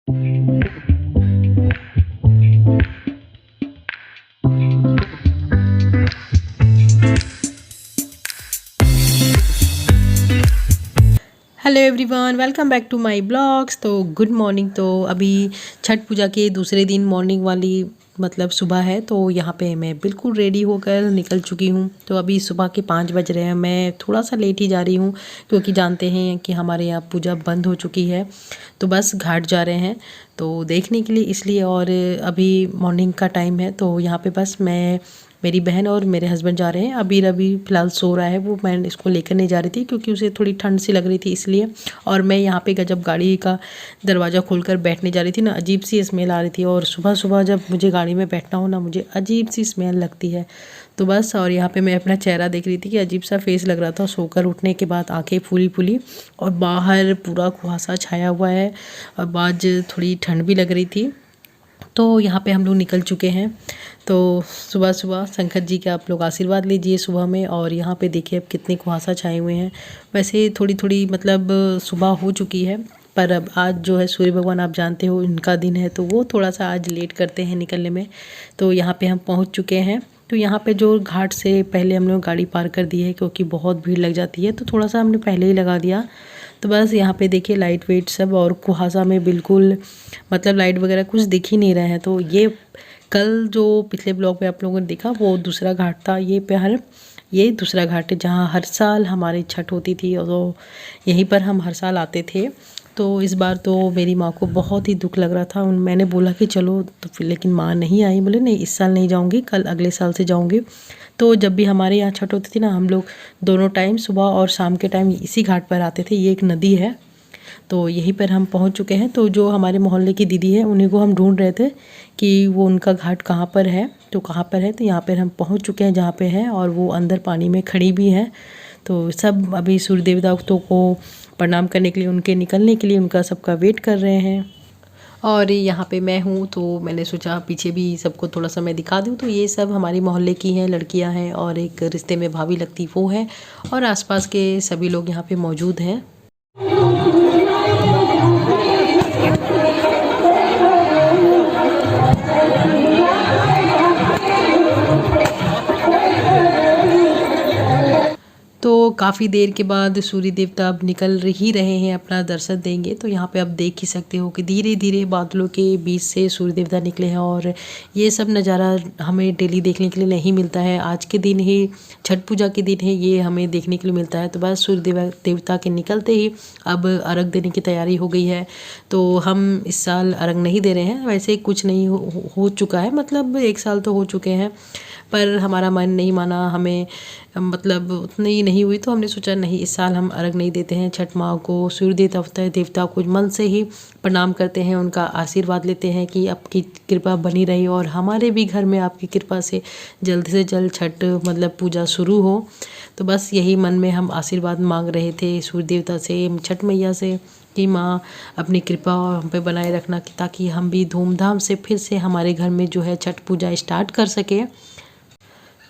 Hello everyone, welcome back to my blogs. तो good morning. तो अभी छठ पूजा के दूसरे दिन मॉर्निंग वाली मतलब सुबह है। तो यहाँ पे मैं बिल्कुल रेडी होकर निकल चुकी हूँ। तो अभी सुबह के 5 बज रहे हैं। मैं थोड़ा सा लेट ही जा रही हूँ क्योंकि जानते हैं कि हमारे यहाँ पूजा बंद हो चुकी है। तो बस घाट जा रहे हैं तो देखने के लिए, इसलिए। और अभी मॉर्निंग का टाइम है तो यहाँ पे बस मैं, मेरी बहन और मेरे हस्बैंड जा रहे हैं। अभी रवि फ़िलहाल सो रहा है, वो मैं इसको लेकर नहीं जा रही थी क्योंकि उसे थोड़ी ठंड सी लग रही थी इसलिए। और मैं यहाँ पे जब गाड़ी का दरवाज़ा खोलकर बैठने जा रही थी ना, अजीब सी स्मेल आ रही थी। और सुबह सुबह जब मुझे गाड़ी में बैठना हो ना, मुझे अजीब सी स्मेल लगती है। तो बस, और यहाँ पे मैं अपना चेहरा देख रही थी कि अजीब सा फेस लग रहा था। सोकर उठने के बाद आंखें फूली फूली और बाहर पूरा कुहासा छाया हुआ है और आज थोड़ी ठंड भी लग रही थी। तो यहाँ पे हम लोग निकल चुके हैं। तो सुबह सुबह शंकर जी के आप लोग आशीर्वाद लीजिए सुबह में। और यहाँ पे देखिए अब कितने कुहासा छाए हुए हैं। वैसे थोड़ी थोड़ी मतलब सुबह हो चुकी है, पर अब आज जो है सूर्य भगवान, आप जानते हो इनका दिन है, तो वो थोड़ा सा आज लेट करते हैं निकलने में। तो यहाँ पे हम पहुँच चुके हैं। तो यहाँ पे जो घाट से पहले हम लोग गाड़ी पार कर दी है क्योंकि बहुत भीड़ लग जाती है, तो थोड़ा सा हमने पहले ही लगा दिया। तो बस यहाँ पे देखिए लाइट वेट सब, और कुहासा में बिल्कुल मतलब लाइट वगैरह कुछ दिख ही नहीं रहे हैं। तो ये कल जो पिछले ब्लॉग में आप लोगों ने देखा वो दूसरा घाट था। ये दूसरा घाट है जहाँ हर साल हमारी छठ होती थी और तो यहीं पर हम हर साल आते थे। तो इस बार तो मेरी माँ को बहुत ही दुख लग रहा था। मैंने बोला कि चलो, तो फिर लेकिन माँ नहीं आई। बोले नहीं, इस साल नहीं जाऊँगी, कल अगले साल से जाऊँगी। तो जब भी हमारे यहाँ छठ होती थी ना, हम लोग दोनों टाइम सुबह और शाम के टाइम इसी घाट पर आते थे। ये एक नदी है, तो यहीं पर हम पहुंच चुके हैं। तो जो हमारे मोहल्ले की दीदी है उन्हीं को हम ढूंढ रहे थे कि वो उनका घाट कहाँ पर है। तो कहाँ पर है, तो यहाँ पर हम पहुंच चुके हैं जहाँ पे है, और वो अंदर पानी में खड़ी भी है। तो सब अभी सूर्य देवताओं को प्रणाम करने के लिए, उनके निकलने के लिए उनका सबका वेट कर रहे हैं। और यहाँ पे मैं हूँ तो मैंने सोचा पीछे भी सबको थोड़ा सा मैं दिखा दूँ। तो ये सब हमारी मोहल्ले की हैं, लड़कियाँ हैं, और एक रिश्ते में भाभी लगती वो है, और आसपास के सभी लोग यहाँ पे मौजूद हैं। तो काफ़ी देर के बाद सूर्य देवता अब निकल ही रहे हैं, अपना दर्शन देंगे। तो यहाँ पे आप देख ही सकते हो कि धीरे धीरे बादलों के बीच से सूर्य देवता निकले हैं। और ये सब नज़ारा हमें डेली देखने के लिए नहीं मिलता है। आज के दिन ही, छठ पूजा के दिन है, ये हमें देखने के लिए मिलता है। तो बस सूर्य देवता के निकलते ही अब अर्घ देने की तैयारी हो गई है। तो हम इस साल अर्घ नहीं दे रहे हैं, वैसे कुछ नहीं हो चुका है, मतलब 1 साल तो हो चुके हैं, पर हमारा मन नहीं माना। हमें मतलब उतनी नहीं हुई, तो हमने सोचा नहीं, इस साल हम अर्घ नहीं देते हैं। छठ माँ को, सूर्य देवता को मन से ही प्रणाम करते हैं, उनका आशीर्वाद लेते हैं कि आपकी कृपा बनी रही और हमारे भी घर में आपकी कृपा से जल्द से जल्द छठ मतलब पूजा शुरू हो। तो बस यही मन में हम आशीर्वाद मांग रहे थे सूर्य देवता से, छठ मैया से, कि माँ अपनी कृपा हम पे बनाए रखना, ताकि हम भी धूमधाम से फिर से हमारे घर में जो है छठ पूजा स्टार्ट कर सके।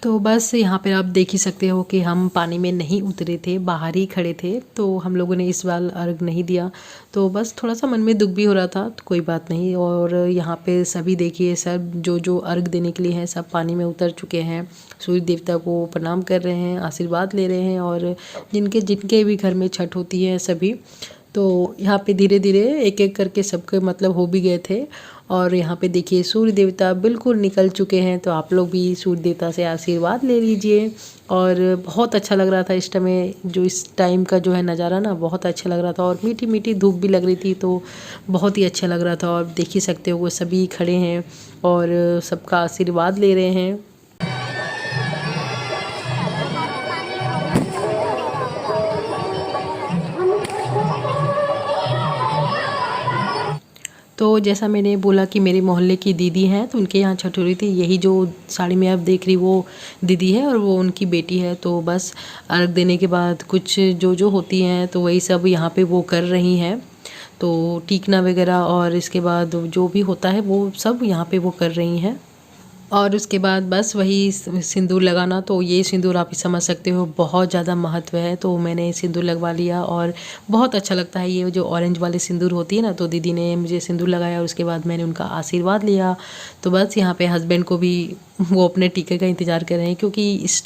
तो बस यहाँ पर आप देख ही सकते हो कि हम पानी में नहीं उतरे थे, बाहर ही खड़े थे। तो हम लोगों ने इस बार अर्घ नहीं दिया, तो बस थोड़ा सा मन में दुख भी हो रहा था, तो कोई बात नहीं। और यहाँ पे सभी देखिए, सब जो जो अर्घ देने के लिए हैं सब पानी में उतर चुके हैं, सूर्य देवता को प्रणाम कर रहे हैं, आशीर्वाद ले रहे हैं। और जिनके जिनके भी घर में छठ होती है सभी, तो यहाँ पे धीरे धीरे एक एक करके सबके मतलब हो भी गए थे। और यहाँ पे देखिए सूर्य देवता बिल्कुल निकल चुके हैं। तो आप लोग भी सूर्य देवता से आशीर्वाद ले लीजिए। और बहुत अच्छा लग रहा था इस टाइम, जो इस टाइम का जो है नज़ारा ना, बहुत अच्छा लग रहा था। और मीठी मीठी धूप भी लग रही थी, तो बहुत ही अच्छा लग रहा था। और देख ही सकते हो वो सभी खड़े हैं और सबका आशीर्वाद ले रहे हैं। तो जैसा मैंने बोला कि मेरे मोहल्ले की दीदी हैं, तो उनके यहाँ छठ हो रही थी। यही जो साड़ी में आप देख रही वो दीदी है, और वो उनकी बेटी है। तो बस अर्घ देने के बाद कुछ जो जो होती हैं, तो वही सब यहाँ पे वो कर रही हैं। तो टीकना वगैरह और इसके बाद जो भी होता है वो सब यहाँ पे वो कर रही हैं। और उसके बाद बस वही सिंदूर लगाना। तो ये सिंदूर आप ही समझ सकते हो बहुत ज़्यादा महत्व है। तो मैंने सिंदूर लगवा लिया और बहुत अच्छा लगता है। ये जो ऑरेंज वाले सिंदूर होती है ना, तो दीदी ने मुझे सिंदूर लगाया और उसके बाद मैंने उनका आशीर्वाद लिया। तो बस यहाँ पे हस्बैंड को भी वो अपने टीके का इंतज़ार कर रहे हैं, क्योंकि इस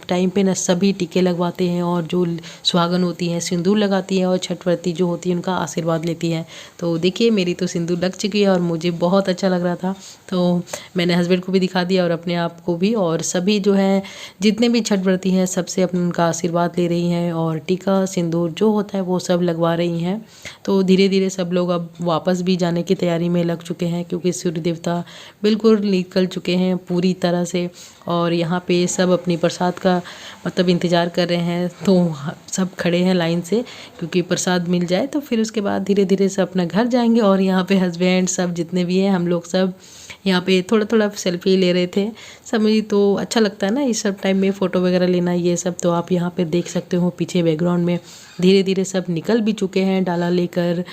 टाइम पे ना सभी टीके लगवाते हैं और जो सुहागन होती हैं सिंदूर लगाती हैं और छठव्रती जो होती है उनका आशीर्वाद लेती हैं। तो देखिए मेरी तो सिंदूर लग चुकी है और मुझे बहुत अच्छा लग रहा था। तो मैंने हस्बैंड को भी दिखा दिया और अपने आप को भी, और सभी जो है जितने भी छठव्रती हैं सबसे अपने उनका आशीर्वाद ले रही हैं और टीका सिंदूर जो होता है वो सब लगवा रही हैं। तो धीरे धीरे सब लोग अब वापस भी जाने की तैयारी में लग चुके हैं, क्योंकि सूर्य देवता बिल्कुल निकल चुके हैं पूरी तरह से। और यहाँ पे सब अपनी प्रसाद का मतलब इंतज़ार कर रहे हैं। तो सब खड़े हैं लाइन से, क्योंकि प्रसाद मिल जाए तो फिर उसके बाद धीरे धीरे सब अपना घर जाएंगे। और यहाँ पे हस्बैंड सब जितने भी हैं हम लोग सब यहाँ पे थोड़ा थोड़ा सेल्फी ले रहे थे। सब मुझे तो अच्छा लगता है ना इस सब टाइम में फ़ोटो वगैरह लेना ये सब। तो आप यहाँ पे देख सकते हो पीछे बैकग्राउंड में धीरे धीरे सब निकल भी चुके हैं डाला लेकर।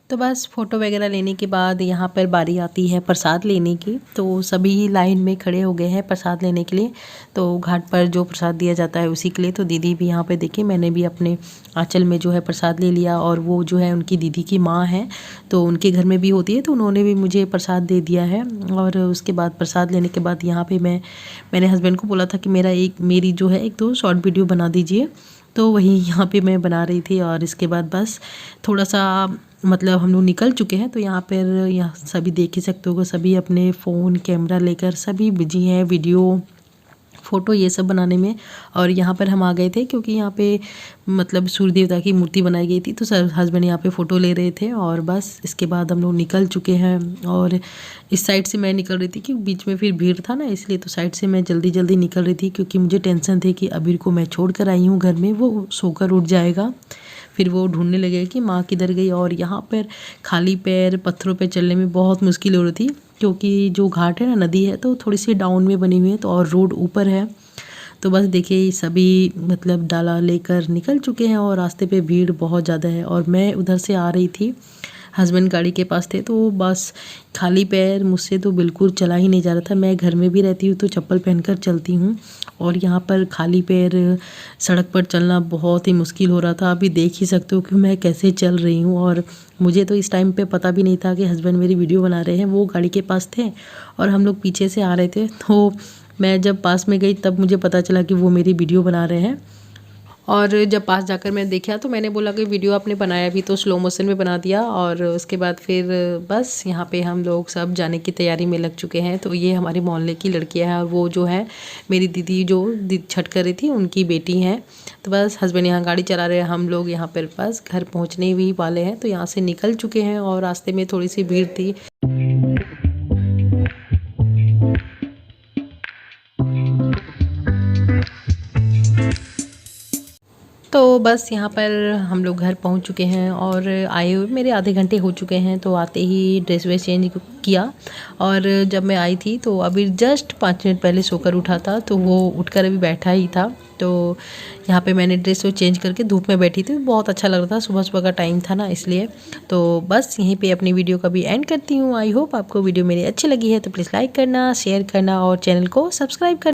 तो बस फ़ोटो वगैरह लेने के बाद यहाँ पर बारी आती है प्रसाद लेने की। तो सभी लाइन में खड़े हो गए हैं प्रसाद लेने के लिए। तो घाट पर जो प्रसाद दिया जाता है उसी के लिए। तो दीदी भी यहाँ पे देखिए, मैंने भी अपने आंचल में जो है प्रसाद ले लिया। और वो जो है उनकी दीदी की माँ है, तो उनके घर में भी होती है, तो उन्होंने भी मुझे प्रसाद दे दिया है। और उसके बाद प्रसाद लेने के बाद यहाँ पर मैंने हस्बैंड को बोला था कि मेरी जो है 1-2 शॉर्ट वीडियो बना दीजिए। तो वही यहाँ पे मैं बना रही थी। और इसके बाद बस थोड़ा सा मतलब हम लोग निकल चुके हैं। तो यहाँ पर यहाँ सभी देख ही सकते हो, सभी अपने फ़ोन कैमरा लेकर सभी बिजी हैं वीडियो फ़ोटो ये सब बनाने में। और यहाँ पर हम आ गए थे क्योंकि यहाँ पे मतलब सूर्य देवता की मूर्ति बनाई गई थी। तो सर हस्बैंड यहाँ पे फ़ोटो ले रहे थे। और बस इसके बाद हम लोग निकल चुके हैं। और इस साइड से मैं निकल रही थी क्योंकि बीच में फिर भीड़ था ना, इसलिए तो साइड से मैं जल्दी जल्दी निकल रही थी, क्योंकि मुझे टेंशन थी कि अबीर को मैं छोड़ कर आई हूँ घर में, वो सोकर उठ जाएगा, फिर वो ढूंढने लगेगा कि माँ किधर गई। और यहाँ पर खाली पैर पत्थरों पे चलने में बहुत मुश्किल हो रही थी, क्योंकि जो घाट है ना, नदी है, तो थोड़ी सी डाउन में बनी हुई है, तो और रोड ऊपर है। तो बस देखिए सभी मतलब डाला लेकर निकल चुके हैं और रास्ते पे भीड़ बहुत ज़्यादा है। और मैं उधर से आ रही थी, हस्बैंड गाड़ी के पास थे, तो बस खाली पैर मुझसे तो बिल्कुल चला ही नहीं जा रहा था। मैं घर में भी रहती हूँ तो चप्पल पहनकर चलती हूँ, और यहाँ पर खाली पैर सड़क पर चलना बहुत ही मुश्किल हो रहा था। अभी देख ही सकते हो कि मैं कैसे चल रही हूँ। और मुझे तो इस टाइम पे पता भी नहीं था कि हस्बैंड मेरी वीडियो बना रहे हैं। वो गाड़ी के पास थे और हम लोग पीछे से आ रहे थे। तो मैं जब पास में गई तब मुझे पता चला कि वो मेरी वीडियो बना रहे हैं। और जब पास जाकर मैं देखा तो मैंने बोला कि वीडियो आपने बनाया भी, तो स्लो मोशन में बना दिया। और उसके बाद फिर बस यहाँ पे हम लोग सब जाने की तैयारी में लग चुके हैं। तो ये हमारे मोहल्ले की लड़कियाँ हैं, और वो जो है मेरी दीदी जो छठ कर रही थी उनकी बेटी हैं। तो बस हस्बैंड यहाँ गाड़ी चला रहे हैं, हम लोग यहाँ पर बस घर पहुँचने भी वाले हैं। तो यहाँ से निकल चुके हैं और रास्ते में थोड़ी सी भीड़ थी। तो बस यहाँ पर हम लोग घर पहुँच चुके हैं और आए हुए मेरे आधे घंटे हो चुके हैं। तो आते ही ड्रेस वेस चेंज किया, और जब मैं आई थी तो अभी जस्ट 5 मिनट पहले सोकर उठा था, तो वो उठकर अभी बैठा ही था। तो यहाँ पे मैंने ड्रेस वो चेंज करके धूप में बैठी थी, बहुत अच्छा लग रहा था, सुबह सुबह का टाइम था ना इसलिए। तो बस यहीं पे अपनी वीडियो का भी एंड करती हूँ। आई होप आपको वीडियो मेरी अच्छी लगी है, तो प्लीज़ लाइक करना, शेयर करना और चैनल को सब्सक्राइब करना।